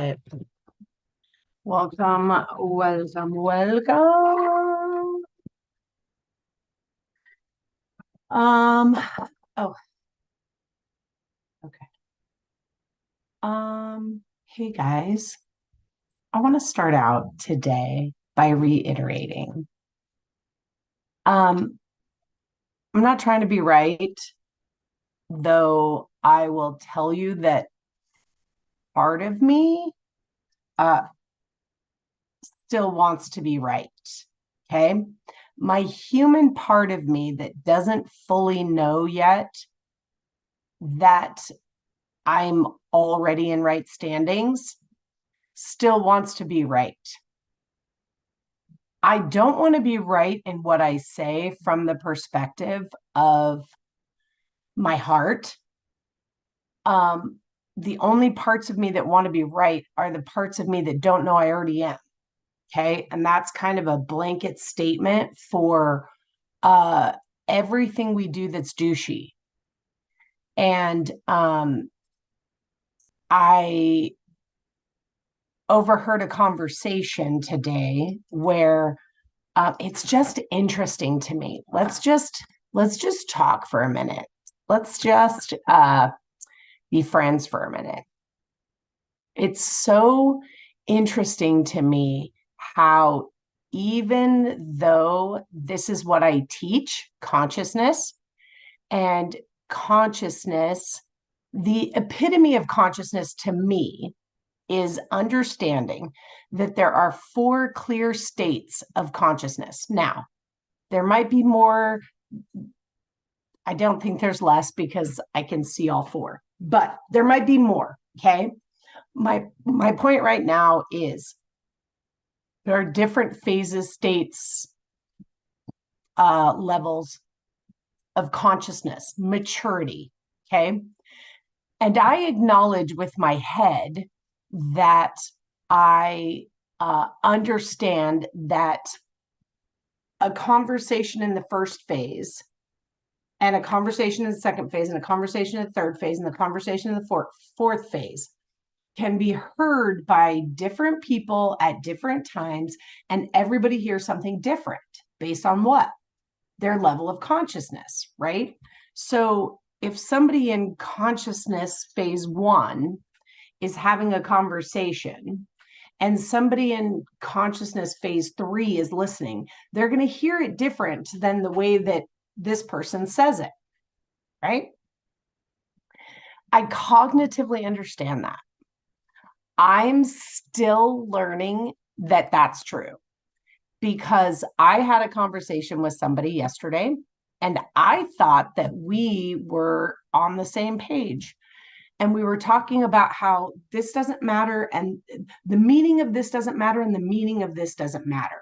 it. Welcome, welcome, welcome. Um, oh, okay. Hey guys, I want to start out today by reiterating. Um, I'm not trying to be right, though I will tell you that part of me uh still wants to be right. Okay. My human part of me that doesn't fully know yet that I'm already in right standings still wants to be right. I don't want to be right in what I say from the perspective of my heart. The only parts of me that want to be right are the parts of me that don't know I already am. Okay. And that's kind of a blanket statement for uh, everything we do that's douchey. And I overheard a conversation today where it's just interesting to me. Let's just talk for a minute. Let's just be friends for a minute. It's so interesting to me how even though this is what I teach, consciousness, and consciousness, the epitome of consciousness to me is understanding that there are four clear states of consciousness. Now, there might be more. I don't think there's less because I can see all four, but there might be more. Okay. My point right now is there are different phases, states, levels of consciousness, maturity. Okay. And I acknowledge with my head that I understand that a conversation in the first phase and a conversation in the second phase and a conversation in the third phase and the conversation in the fourth phase can be heard by different people at different times, and everybody hears something different based on what? Their level of consciousness, right? So if somebody in consciousness phase one is having a conversation and somebody in consciousness phase three is listening, they're going to hear it different than the way that this person says it, right? I cognitively understand that. I'm still learning that that's true because I had a conversation with somebody yesterday and I thought that we were on the same page. And we were talking about how this doesn't matter and the meaning of this doesn't matter and the meaning of this doesn't matter.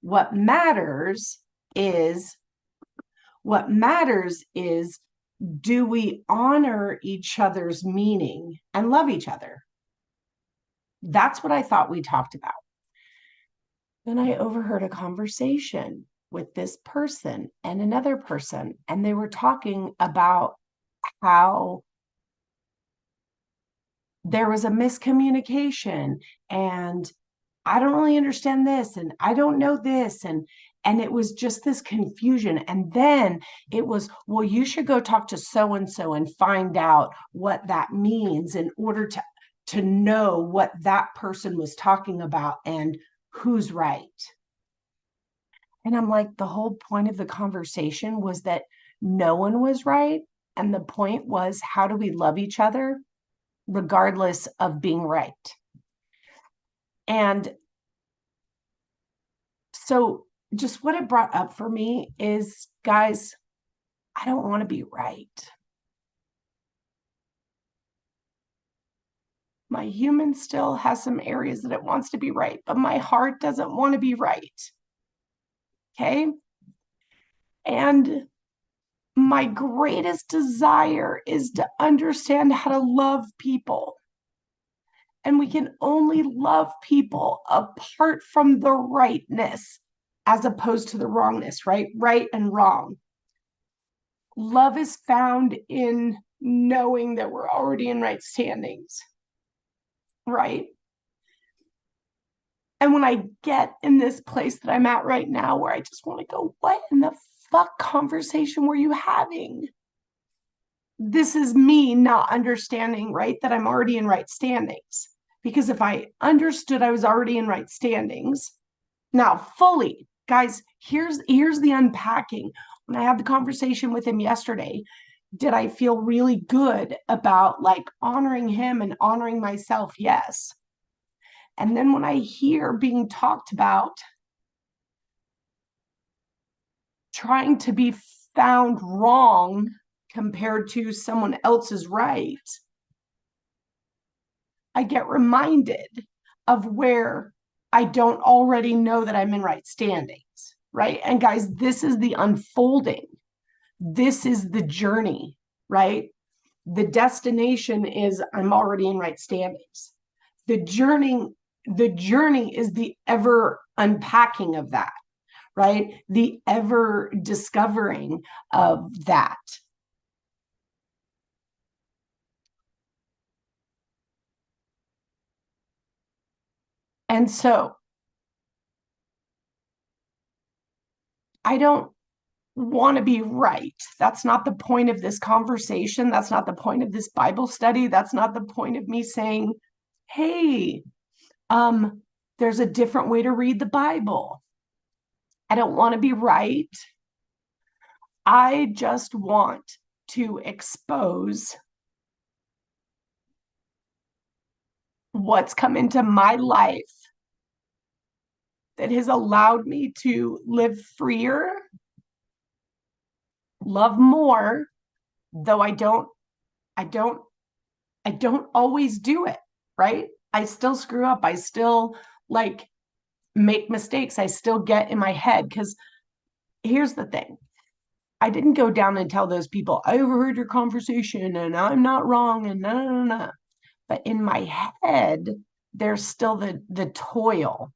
What matters is what matters is do we honor each other's meaning and love each other? That's what I thought we talked about. Then I overheard a conversation with this person and another person, and they were talking about how there was a miscommunication and I don't really understand this and I don't know this and it was just this confusion. And then it was, well, you should go talk to so and find out what that means in order to know what that person was talking about and who's right. And I'm like, the whole point of the conversation was that no one was right. And the point was, how do we love each other regardless of being right? And so, just what it brought up for me is, guys, I don't want to be right. My human still has some areas that it wants to be right, but my heart doesn't want to be right. Okay. And my greatest desire is to understand how to love people. And we can only love people apart from the rightness as opposed to the wrongness, right? Right and wrong. Love is found in knowing that we're already in right standings, right? And when I get in this place that I'm at right now, where I just want to go, what in the fuck conversation were you having? This is me not understanding, right, that I'm already in right standings. Because if I understood I was already in right standings, now fully, guys, here's the unpacking. When I had the conversation with him yesterday, did I feel really good about like honoring him and honoring myself? Yes. And then when I hear being talked about trying to be found wrong compared to someone else's right, I get reminded of where I don't already know that I'm in right standings, right? And guys, this is the unfolding. This is the journey, right? The destination is I'm already in right standings. The journey is the ever unpacking of that, right? The ever discovering of that. And so I don't want to be right. That's not the point of this conversation. That's not the point of this Bible study. That's not the point of me saying, hey, um, there's a different way to read the Bible. I don't want to be right. I just want to expose what's come into my life that has allowed me to live freer, love more, though I don't, I don't always do it, right? I still screw up. I still like make mistakes. I still get in my head because here's the thing. I didn't go down and tell those people, I overheard your conversation and I'm not wrong and no, no, no, no. But in my head, there's still the toil,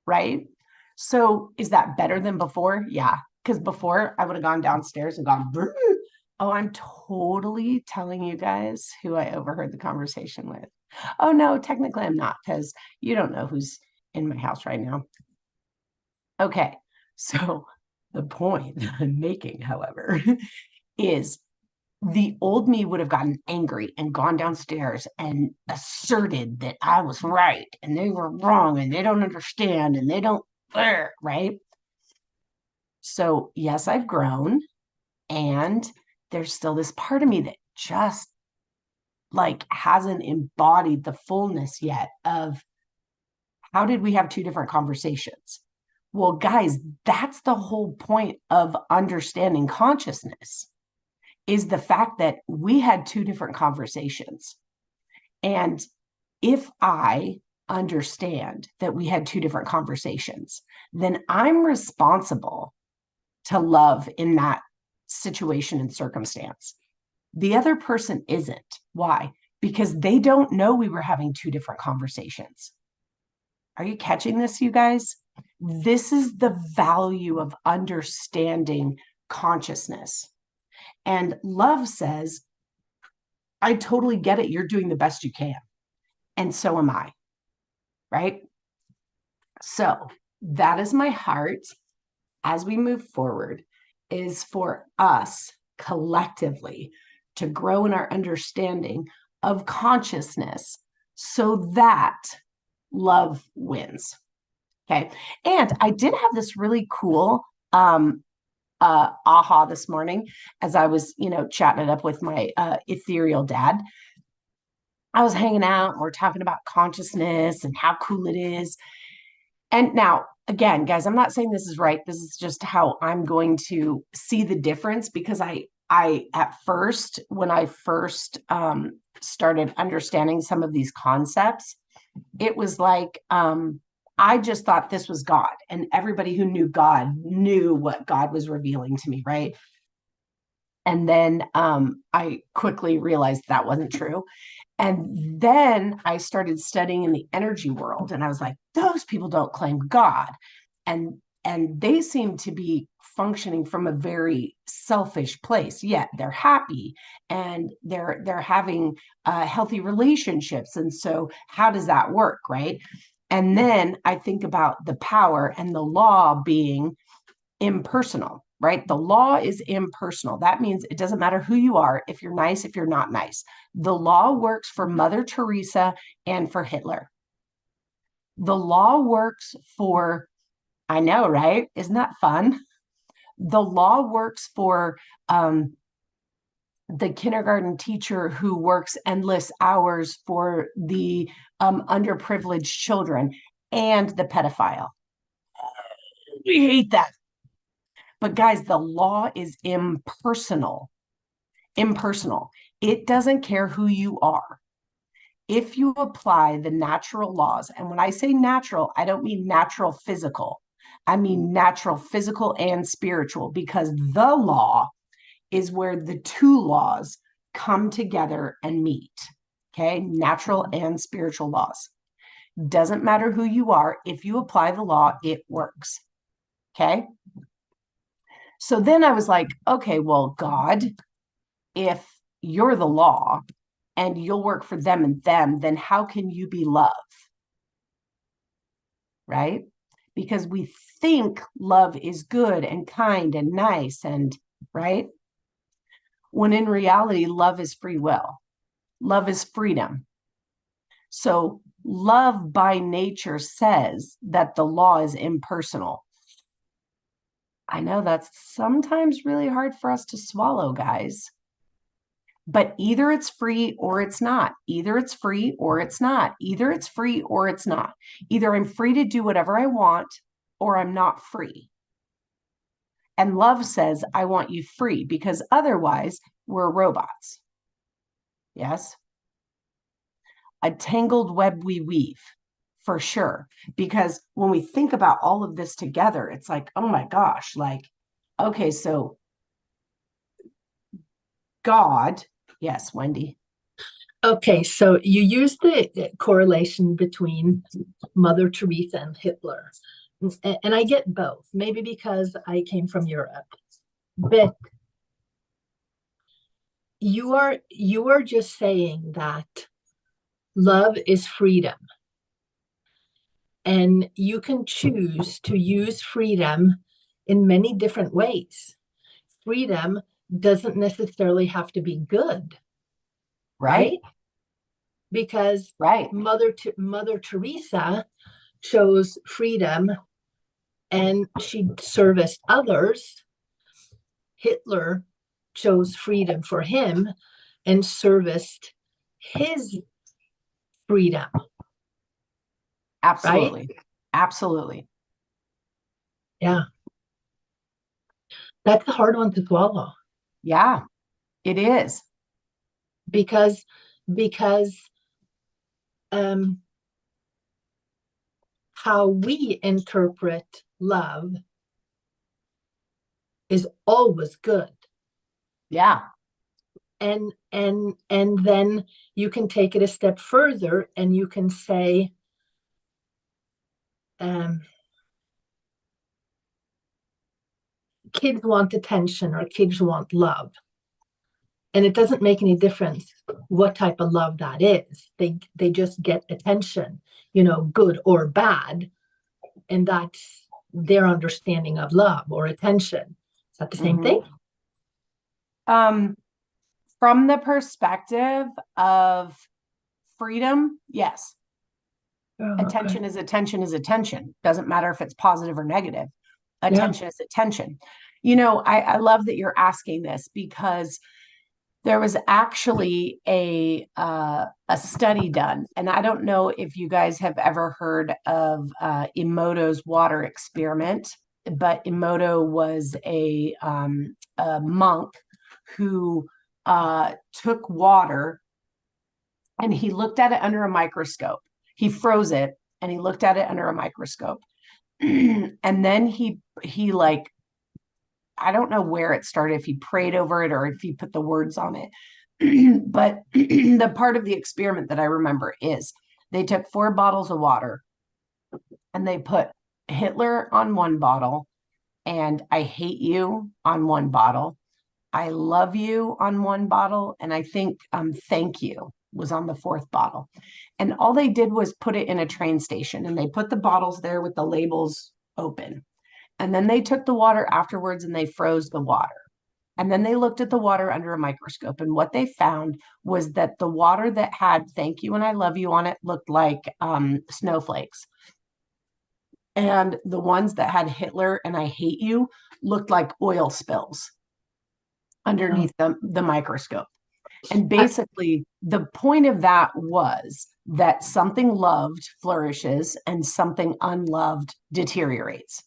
right? So is that better than before? Yeah. Because before I would have gone downstairs and gone, "Brr." Oh, I'm totally telling you guys who I overheard the conversation with. Oh, no, technically I'm not because you don't know who's in my house right now. Okay. So the point that I'm making, however, is the old me would have gotten angry and gone downstairs and asserted that I was right and they were wrong and they don't understand and they don't, right? So, yes, I've grown and there's still this part of me that just like hasn't embodied the fullness yet of how did we have two different conversations? Well, guys, that's the whole point of understanding consciousness is the fact that we had two different conversations. And if I understand that we had two different conversations, then I'm responsible to love in that situation and circumstance. The other person isn't. Why? Because they don't know we were having two different conversations. Are you catching this, you guys? This is the value of understanding consciousness. And love says, I totally get it. You're doing the best you can. And so am I. Right. So that is my heart as we move forward is for us collectively to grow in our understanding of consciousness so that love wins. Okay. And I did have this really cool aha this morning as I was, chatting it up with my ethereal dad. I was hanging out and we're talking about consciousness and how cool it is. And now, again, guys, I'm not saying this is right. This is just how I'm going to see the difference because I at first, when I first started understanding some of these concepts, it was like I just thought this was God, and everybody who knew God knew what God was revealing to me, right? And then I quickly realized that wasn't true. And then I started studying in the energy world, and I was like, those people don't claim God. And they seem to be functioning from a very selfish place, yet they're happy and they're having healthy relationships. And so how does that work, right? And then I think about the power and the law being impersonal, right? The law is impersonal. That means it doesn't matter who you are, if you're nice, if you're not nice. The law works for Mother Teresa and for Hitler. The law works for, I know, right? Isn't that fun? The law works for the kindergarten teacher who works endless hours for the underprivileged children and the pedophile. We hate that. But guys, the law is impersonal. Impersonal. It doesn't care who you are. If you apply the natural laws, and when I say natural, I don't mean natural physical, I mean natural physical and spiritual, because the law is where the two laws come together and meet. Okay, natural and spiritual laws. Doesn't matter who you are, if you apply the law, it works. Okay. So then I was like, okay, well, God, if you're the law and you'll work for them and them, then how can you be love? Right? Because we think love is good and kind and nice and right. When in reality, love is free will, love is freedom. So, love by nature says that the law is impersonal. I know that's sometimes really hard for us to swallow, guys. But either it's free or it's not. Either it's free or it's not. Either it's free or it's not. Either I'm free to do whatever I want or I'm not free. And love says, I want you free because otherwise we're robots. Yes. A tangled web we weave for sure. Because when we think about all of this together, it's like, oh my gosh, like, okay, so God, yes, Wendy. Okay, so you use the correlation between Mother Teresa and Hitler. And I get both, maybe because I came from Europe. But you are just saying that love is freedom. And you can choose to use freedom in many different ways. Freedom doesn't necessarily have to be good, Right. right? Because Right. Mother Teresa chose freedom and she serviced others. Hitler chose freedom for him and serviced his freedom, right? Absolutely. Absolutely. Yeah, that's a hard one to swallow Yeah, it is. because because um, how we interpret love is always good. Yeah. And then you can take it a step further and you can say um, kids want attention or kids want love, and it doesn't make any difference what type of love that is. They just get attention, good or bad, and that's their understanding of love or attention. Is that the same thing? Um, from the perspective of freedom, yes. Oh, okay. Attention is attention is attention. Doesn't matter if it's positive or negative. Yeah. Attention is attention. I love that you're asking this because there was actually a study done, and I don't know if you guys have ever heard of Emoto's water experiment, but Emoto was a monk who took water and he looked at it under a microscope. He froze it and he looked at it under a microscope, and then he like I don't know where it started, if he prayed over it or if he put the words on it. But the part of the experiment that I remember is they took 4 bottles of water and they put Hitler on one bottle and I hate you on one bottle. I love you on one bottle. And I think thank you was on the fourth bottle. And all they did was put it in a train station, and they put the bottles there with the labels open. And then they took the water afterwards and they froze the water. And then they looked at the water under a microscope. And what they found was that the water that had "thank you" and "I love you" on it looked like snowflakes. And the ones that had "Hitler" and "I hate you" looked like oil spills underneath the microscope. And basically, the point of that was that something loved flourishes and something unloved deteriorates.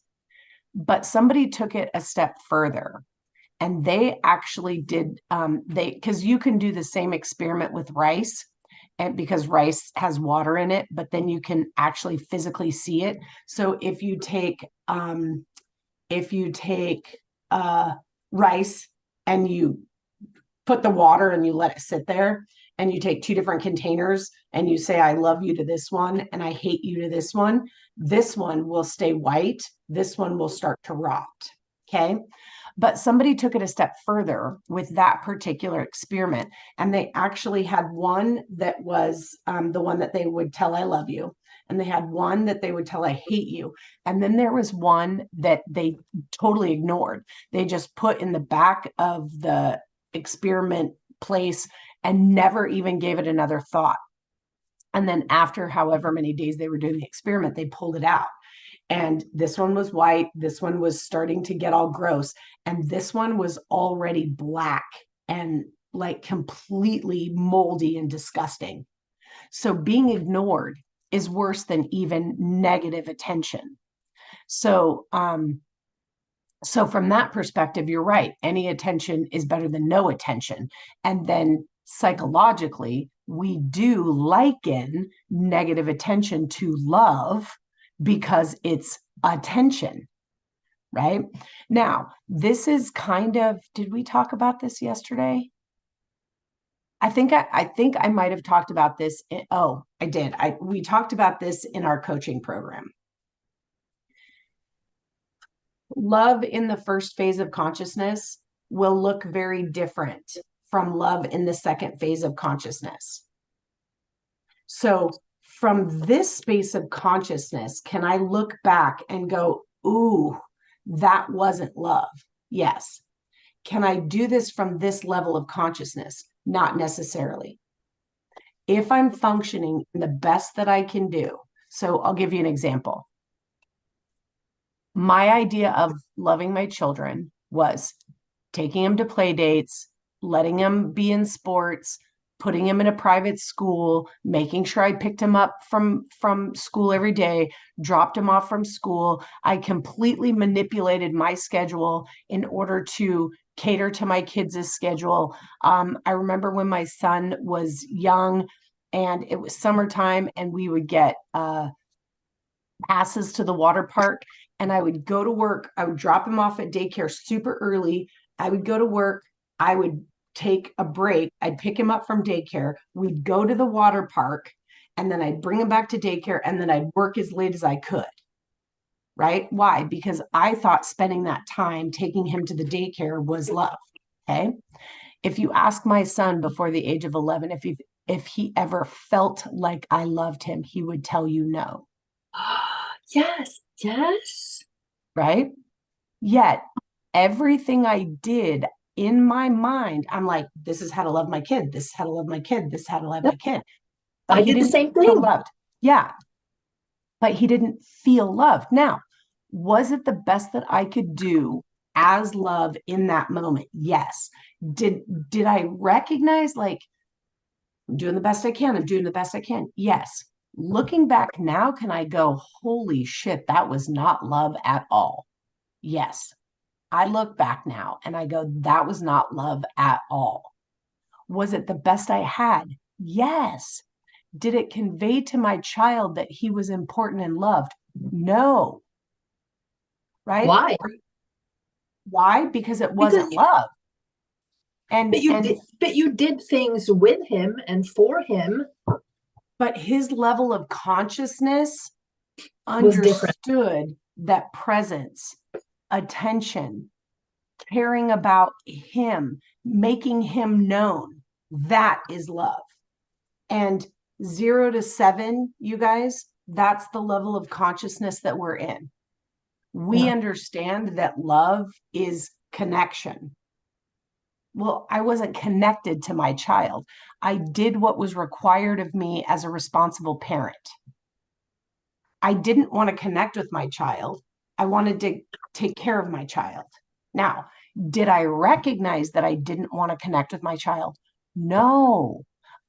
But somebody took it a step further, and they actually did because you can do the same experiment with rice, and because rice has water in it, but then you can actually physically see it. So if you take rice and you put the water and you let it sit there, and you take two different containers and you say "I love you" to this one and "I hate you" to this one will stay white, this one will start to rot. Okay. But somebody took it a step further with that particular experiment, and they actually had one that was the one that they would tell "I love you," and they had one that they would tell "I hate you," and then there was one that they totally ignored. They just put in the back of the experiment place and never even gave it another thought. And then after however many days they were doing the experiment, they pulled it out. And this one was white, this one was starting to get all gross, and this one was already black and like completely moldy and disgusting. So being ignored is worse than even negative attention. So from that perspective, you're right. Any attention is better than no attention. And then psychologically, we do liken negative attention to love because it's attention, right? Now, this is kind of, did we talk about this yesterday? I think I might have talked about this. I did. We talked about this in our coaching program. Love in the first phase of consciousness will look very different from love in the second phase of consciousness. So from this space of consciousness, can I look back and go, "Ooh, that wasn't love"? Yes. Can I do this from this level of consciousness? Not necessarily. If I'm functioning in the best that I can do. So I'll give you an example. My idea of loving my children was taking them to play dates, letting them be in sports, putting them in a private school, making sure I picked them up from school every day, dropped them off from school. I completely manipulated my schedule in order to cater to my kids' schedule. I remember when my son was young and it was summertime, and we would get passes to the water park, and I would go to work. I would drop him off at daycare super early. I would go to work. I would take a break. I'd pick him up from daycare. We'd go to the water park, and then I'd bring him back to daycare, and then I'd work as late as I could. Right? Why? Because I thought spending that time taking him to the daycare was love. Okay. If you ask my son before the age of 11 if he ever felt like I loved him, he would tell you no. Yes, yes. Right? Yet everything I did in my mind, I'm like, this is how to love my kid. This is how to love my kid. This is how to love my kid. But I did the same thing. Feel loved. Yeah. But he didn't feel loved. Now, was it the best that I could do as love in that moment? Yes. Did I recognize, like, I'm doing the best I can? I'm doing the best I can. Yes. Looking back now, can I go, holy shit, that was not love at all? Yes. I look back now and I go, that was not love at all. Was it the best I had? Yes. Did it convey to my child that he was important and loved? No. Right? Why? Why? Because it wasn't love. But you did things with him and for him. But his level of consciousness was different. Understood that presence, attention, caring about him, making him known, that is love. And 0 to 7, you guys, that's the level of consciousness that we're in. We Yeah. understand that love is connection. Well, I wasn't connected to my child. I did what was required of me as a responsible parent. I didn't want to connect with my child. I wanted to take care of my child. Now, did I recognize that I didn't want to connect with my child? No.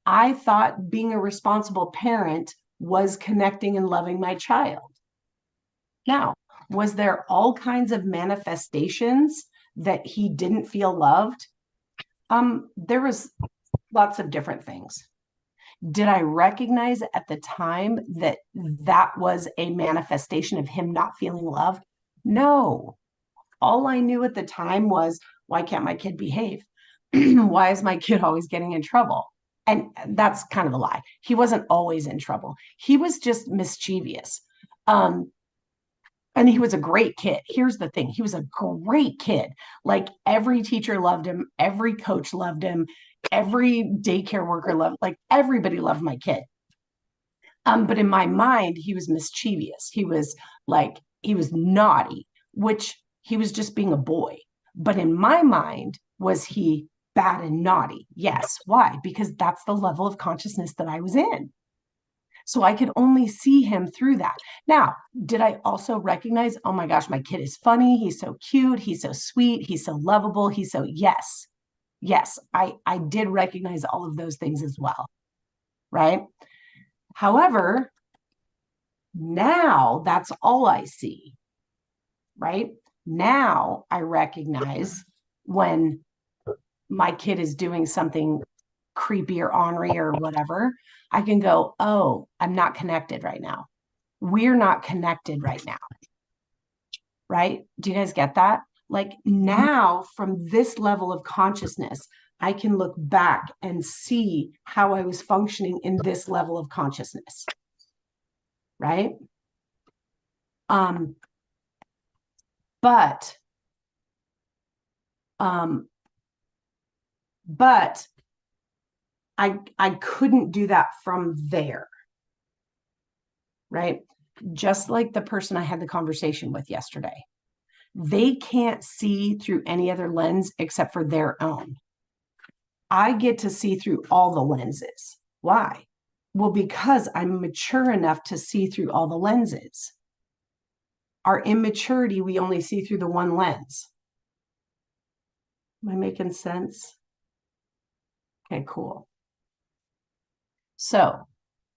I thought being a responsible parent was connecting and loving my child. Now, was there all kinds of manifestations that he didn't feel loved? There was lots of different things. Did I recognize at the time that that was a manifestation of him not feeling loved? No. All I knew at the time was, why can't my kid behave? Why is my kid always getting in trouble? And that's kind of a lie. He wasn't always in trouble. He was just mischievous. And he was a great kid. Here's the thing. He was a great kid. Like every teacher loved him. Every coach loved him. Every daycare worker loved, like everybody loved my kid. But in my mind, he was mischievous. He was naughty, which he was just being a boy. But in my mind, was he bad and naughty? Yes. Why? Because that's the level of consciousness that I was in. So I could only see him through that. Now, did I also recognize, oh my gosh, my kid is funny. He's so cute. He's so sweet. He's so lovable. Yes. Yes, I did recognize all of those things as well. Right. However, now that's all I see. Right. Now I recognize when my kid is doing something creepy or ornery or whatever, I can go, oh, I'm not connected right now. We're not connected right now. Right? Do you guys get that? Like now, from this level of consciousness, I can look back and see how I was functioning in this level of consciousness. Right? Um, but I couldn't do that from there. Right? Just like the person I had the conversation with yesterday. They can't see through any other lens except for their own. I get to see through all the lenses. Why? Well, because I'm mature enough to see through all the lenses. Our immaturity, we only see through the one lens. Am I making sense? Okay, cool. So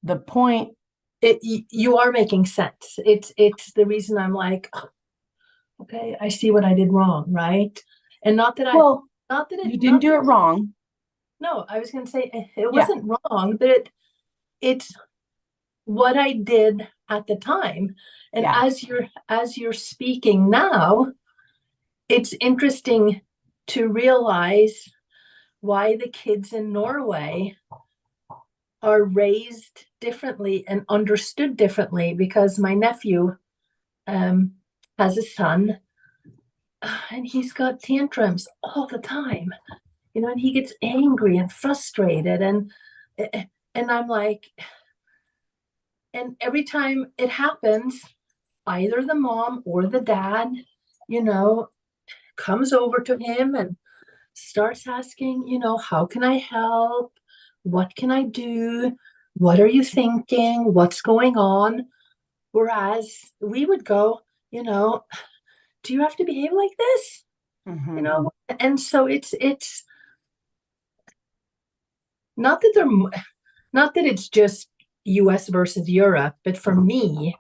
the point. You are making sense. It's the reason I'm like, oh, okay, I see what I did wrong, right? And not that you didn't do it wrong. No, I was going to say it wasn't wrong, but it's what I did at the time. And as you're speaking now, it's interesting to realize why the kids in Norway are raised differently and understood differently, because my nephew has a son and he's got tantrums all the time, and he gets angry and frustrated, and I'm like, and every time it happens, either the mom or the dad, comes over to him and starts asking, how can I help? What can I do? What are you thinking? What's going on? Whereas we would go, do you have to behave like this? Mm-hmm. And so it's not that it's just US versus Europe, but for me,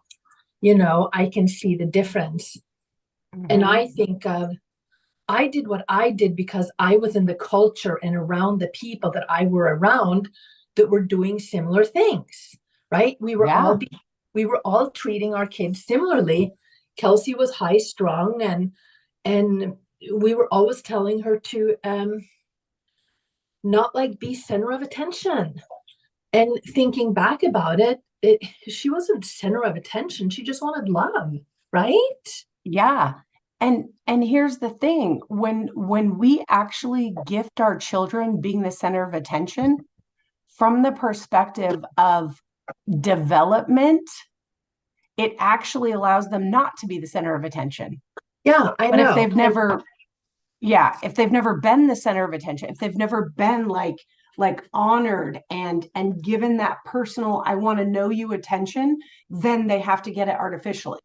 I can see the difference. Mm-hmm. And I think I did what I did because I was in the culture and around the people that I were around that were doing similar things, right? We were all treating our kids similarly. Kelsey was high strung, and we were always telling her to not be center of attention. And thinking back about it, she wasn't center of attention. She just wanted love, right? Yeah. And here's the thing, when we actually gift our children being the center of attention, from the perspective of development, it actually allows them not to be the center of attention. Yeah, I But if know. they've never, yeah, if they've never been the center of attention, if they've never been like honored and given that personal, I want to know you attention, then they have to get it artificially.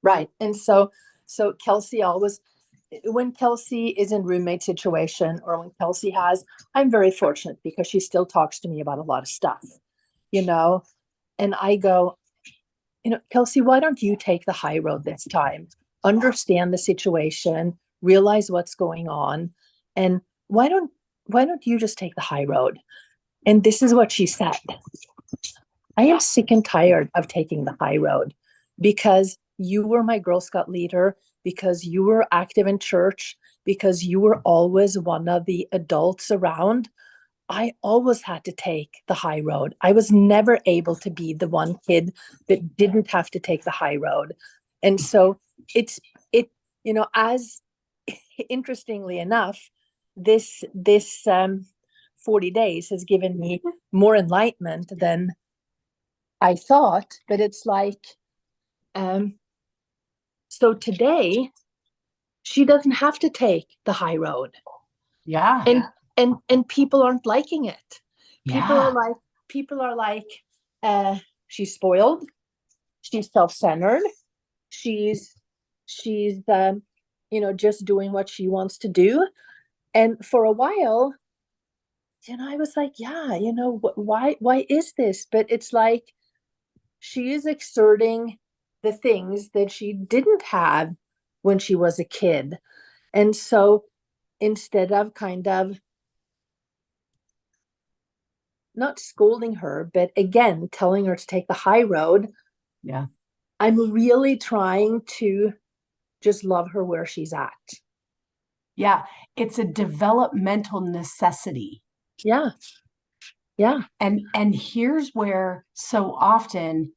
Right. And so Kelsey always, when Kelsey is in roommate situation, or when Kelsey has, I'm very fortunate because she still talks to me about a lot of stuff, you know, and I go, Kelsey, why don't you take the high road this time? Understand the situation, realize what's going on, and why don't you just take the high road? And this is what she said. I am sick and tired of taking the high road because you were my Girl Scout leader, because you were active in church, because you were always one of the adults around. I always had to take the high road. I was never able to be the one kid that didn't have to take the high road. And so as interestingly enough, this 40 days has given me more enlightenment than I thought, but it's like, so today she doesn't have to take the high road. Yeah. And people aren't liking it. Yeah. People are like, she's spoiled, she's self-centered, she's just doing what she wants to do. And for a while, I was like, yeah, why is this? But it's like she is exerting the things that she didn't have when she was a kid. And so instead of kind of not scolding her, but again, telling her to take the high road, Yeah. I'm really trying to just love her where she's at. Yeah. It's a developmental necessity. Yeah. Yeah. And here's where so often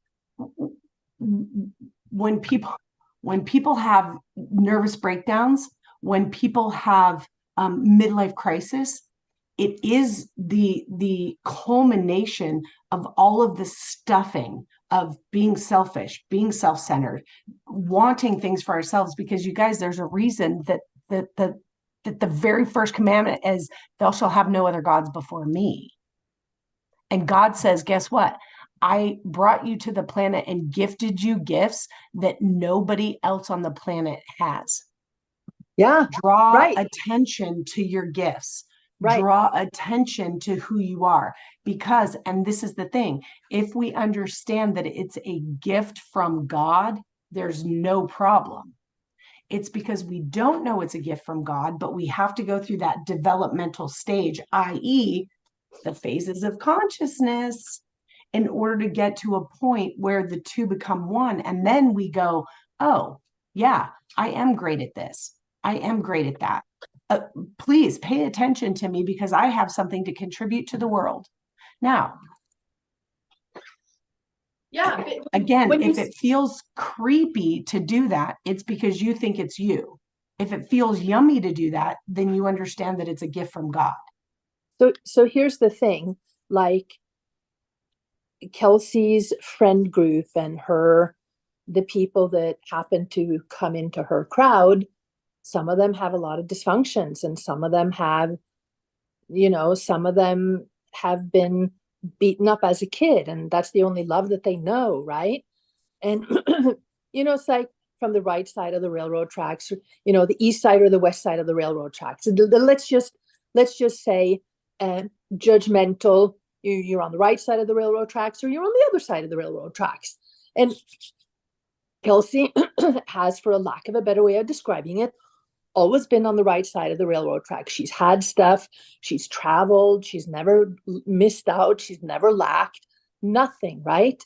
when people have nervous breakdowns, when people have midlife crisis, it is the culmination of all of the stuffing of being selfish, being self-centered, wanting things for ourselves. Because you guys, there's a reason that the very first commandment is, "Thou shalt have no other gods before me." And God says, guess what? I brought you to the planet and gifted you gifts that nobody else on the planet has. Yeah. Draw Right. attention to your gifts. Right. Draw attention to who you are. Because, and this is the thing, if we understand that it's a gift from God, there's no problem. It's because we don't know it's a gift from God, but we have to go through that developmental stage, i.e., the phases of consciousness, in order to get to a point where the two become one. And then we go, oh, yeah, I am great at this. I am great at that. Please pay attention to me because I have something to contribute to the world. Now, Yeah. again, if it feels creepy to do that, it's because you think it's you. If it feels yummy to do that, then you understand that it's a gift from God. So here's the thing, like Kelsey's friend group and the people that happen to come into her crowd, some of them have a lot of dysfunctions, and some of them have been beaten up as a kid, and that's the only love that they know, right? And it's like from the right side of the railroad tracks, the east side or the west side of the railroad tracks. Let's just say judgmental. You're on the right side of the railroad tracks, or you're on the other side of the railroad tracks. And Kelsey has, for a lack of a better way of describing it, always been on the right side of the railroad track. She's had stuff, she's traveled, she's never missed out, she's never lacked, nothing, right?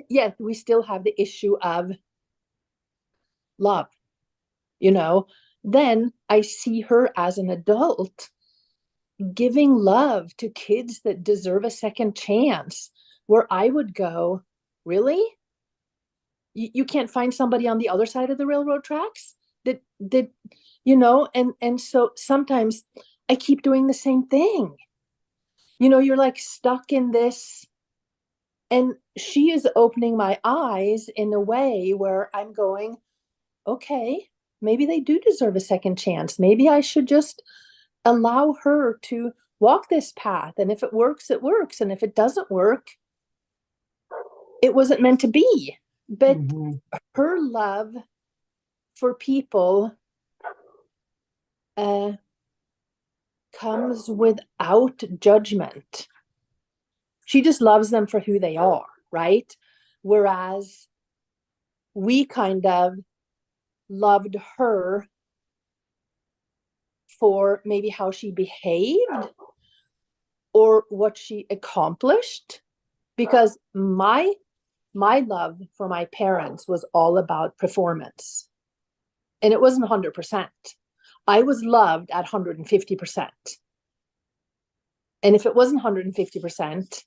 Yet we still have the issue of love. Then I see her as an adult giving love to kids that deserve a second chance, where I would go, really? You can't find somebody on the other side of the railroad tracks that and so sometimes I keep doing the same thing. you're like stuck in this. And she is opening my eyes in a way where I'm going, okay, maybe they do deserve a second chance. Maybe I should just allow her to walk this path. And if it works, it works. And if it doesn't work, it wasn't meant to be. But Mhm. her love for people uh, comes without judgment. She just loves them for who they are, right? Whereas we kind of loved her for maybe how she behaved or what she accomplished, because my love for my parents was all about performance, and it wasn't 100%. I was loved at 150%, and if it wasn't 150%,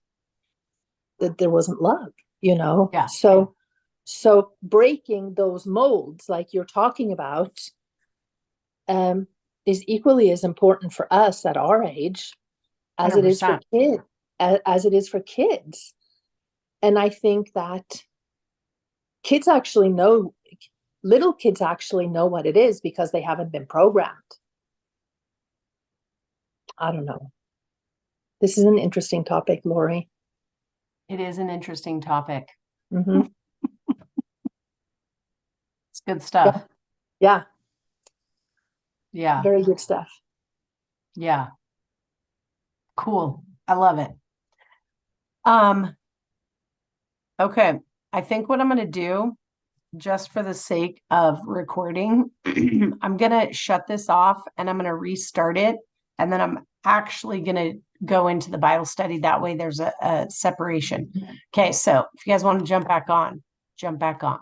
that there wasn't love, Yeah. so breaking those molds like you're talking about um is equally as important for us at our age as it is for 100%. as it is for kids. And I think that kids actually know, little kids actually know what it is because they haven't been programmed. I don't know. This is an interesting topic, Lori. It is an interesting topic. Mm-hmm. It's good Yeah, stuff. yeah, Yeah. very good stuff. Yeah. Cool. I love it. Um, okay. I think what I'm going to do, just for the sake of recording, I'm going to shut this off and I'm going to restart it. And then I'm actually going to go into the Bible study. That way there's a separation. Okay. So if you guys want to jump back on, jump back on.